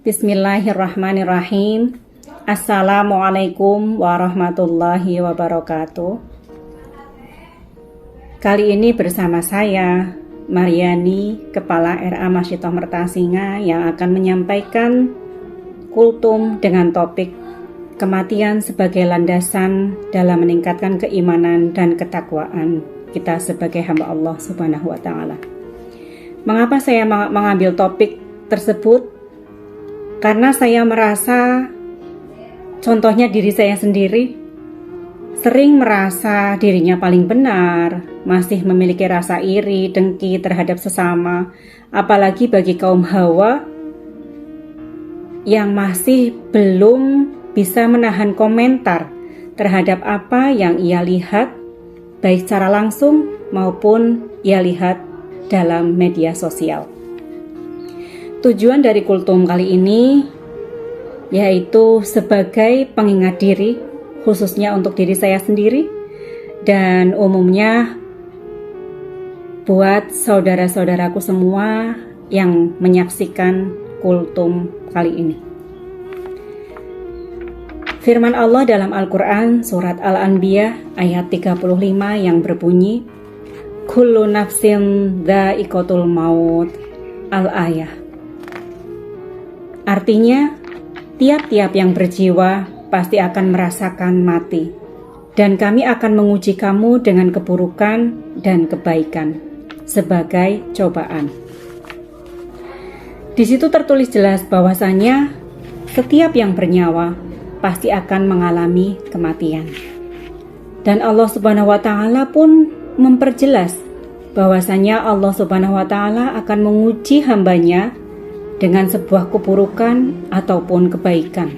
Bismillahirrahmanirrahim. Assalamualaikum warahmatullahi wabarakatuh. Kali ini bersama saya, Mariani, Kepala RA Masyitoh Mertasinga, yang akan menyampaikan kultum dengan topik kematian sebagai landasan dalam meningkatkan keimanan dan ketakwaan kita sebagai hamba Allah Subhanahu wa Ta'ala. Mengapa saya mengambil topik tersebut? Karena saya merasa, contohnya diri saya sendiri, sering merasa dirinya paling benar, masih memiliki rasa iri, dengki terhadap sesama, apalagi bagi kaum Hawa yang masih belum bisa menahan komentar terhadap apa yang ia lihat, baik secara langsung maupun ia lihat dalam media sosial. Tujuan dari kultum kali ini yaitu sebagai pengingat diri, khususnya untuk diri saya sendiri dan umumnya buat saudara-saudaraku semua yang menyaksikan kultum kali ini. Firman Allah dalam Al-Quran surat Al-Anbiya ayat 35 yang berbunyi, Kullu nafsin dha'iqatul maut, Al-Ayah. Artinya, tiap-tiap yang berjiwa pasti akan merasakan mati, dan kami akan menguji kamu dengan keburukan dan kebaikan sebagai cobaan. Di situ tertulis jelas bahwasanya setiap yang bernyawa pasti akan mengalami kematian. Dan Allah Subhanahu wa Ta'ala pun memperjelas bahwasanya Allah Subhanahu wa Ta'ala akan menguji hambanya dengan sebuah keburukan ataupun kebaikan.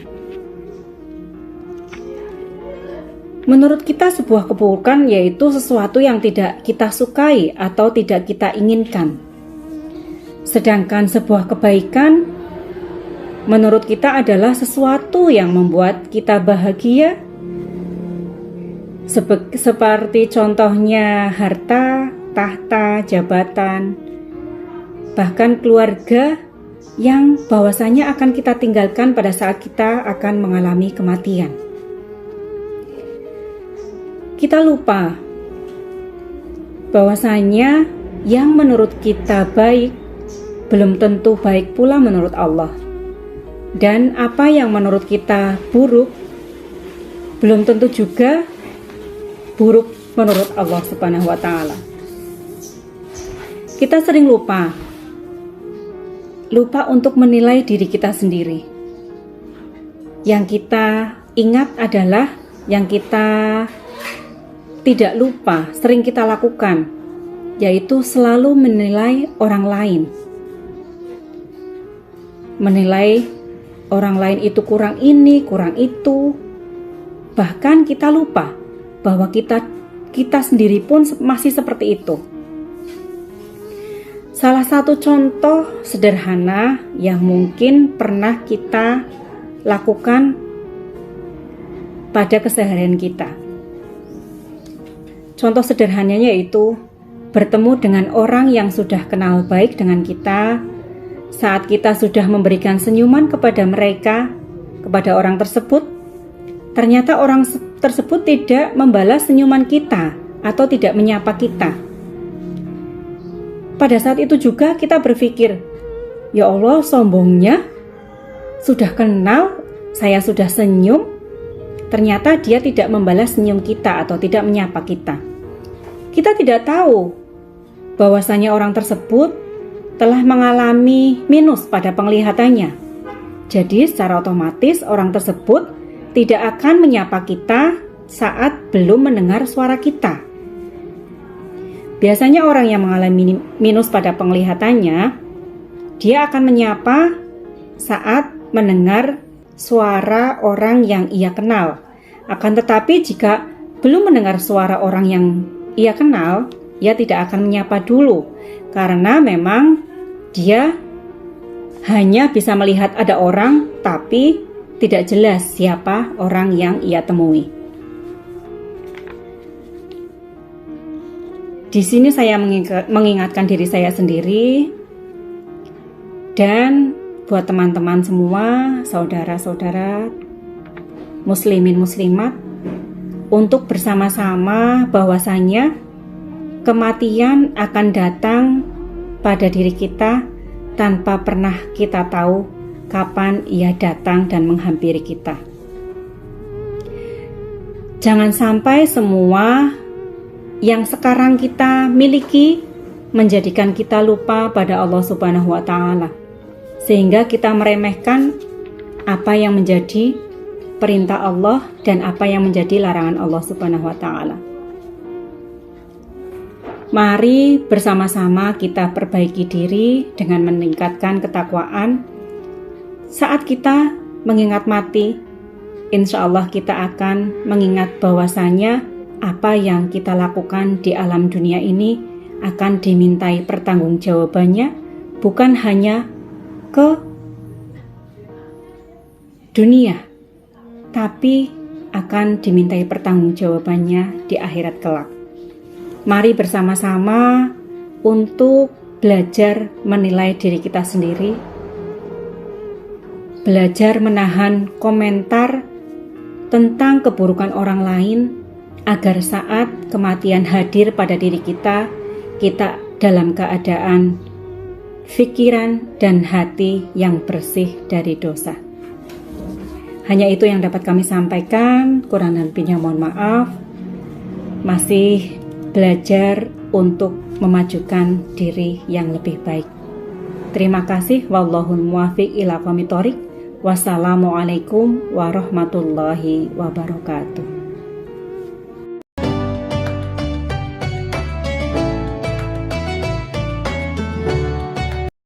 Menurut kita sebuah keburukan yaitu sesuatu yang tidak kita sukai atau tidak kita inginkan. Sedangkan sebuah kebaikan menurut kita adalah sesuatu yang membuat kita bahagia, seperti contohnya harta, tahta, jabatan, bahkan keluarga yang bahwasanya akan kita tinggalkan pada saat kita akan mengalami kematian. Kita lupa bahwasanya yang menurut kita baik belum tentu baik pula menurut Allah, dan apa yang menurut kita buruk belum tentu juga buruk menurut Allah Subhanahu wa Ta'ala. Kita sering lupa untuk menilai diri kita sendiri. Yang kita ingat adalah yang kita tidak lupa, sering kita lakukan, yaitu selalu menilai orang lain. Menilai orang lain itu kurang ini, kurang itu. Bahkan kita lupa bahwa kita sendiri pun masih seperti itu. Salah satu contoh sederhana yang mungkin pernah kita lakukan pada keseharian kita. Contoh sederhananya yaitu bertemu dengan orang yang sudah kenal baik dengan kita. Saat kita sudah memberikan senyuman kepada mereka, kepada orang tersebut, ternyata orang tersebut tidak membalas senyuman kita atau tidak menyapa kita. Pada saat itu juga kita berpikir, ya Allah, sombongnya, sudah kenal, saya sudah senyum, ternyata dia tidak membalas senyum kita atau tidak menyapa kita. Kita tidak tahu bahwasanya orang tersebut telah mengalami minus pada penglihatannya. Jadi secara otomatis orang tersebut tidak akan menyapa kita saat belum mendengar suara kita. Biasanya orang yang mengalami minus pada penglihatannya, dia akan menyapa saat mendengar suara orang yang ia kenal. Akan tetapi jika belum mendengar suara orang yang ia kenal, ia tidak akan menyapa dulu, karena memang dia hanya bisa melihat ada orang, tapi tidak jelas siapa orang yang ia temui. Di sini saya mengingatkan diri saya sendiri dan buat teman-teman semua, saudara-saudara muslimin muslimat, untuk bersama-sama bahwasanya kematian akan datang pada diri kita tanpa pernah kita tahu kapan ia datang dan menghampiri kita. Jangan sampai semua yang sekarang kita miliki menjadikan kita lupa pada Allah Subhanahu wa Ta'ala, sehingga kita meremehkan apa yang menjadi perintah Allah dan apa yang menjadi larangan Allah Subhanahu wa Ta'ala. Mari bersama-sama kita perbaiki diri dengan meningkatkan ketakwaan. Saat kita mengingat mati, insya Allah kita akan mengingat bahwasanya apa yang kita lakukan di alam dunia ini akan dimintai pertanggungjawabannya, bukan hanya ke dunia, tapi akan dimintai pertanggungjawabannya di akhirat kelak. Mari bersama-sama untuk belajar menilai diri kita sendiri, belajar menahan komentar tentang keburukan orang lain, agar saat kematian hadir pada diri kita, kita dalam keadaan pikiran dan hati yang bersih dari dosa. Hanya itu yang dapat kami sampaikan, kurang dan lebihnya mohon maaf. Masih belajar untuk memajukan diri yang lebih baik. Terima kasih. Wallahul muwaffiq ila aqwamit thoriq. Wassalamualaikum warahmatullahi wabarakatuh.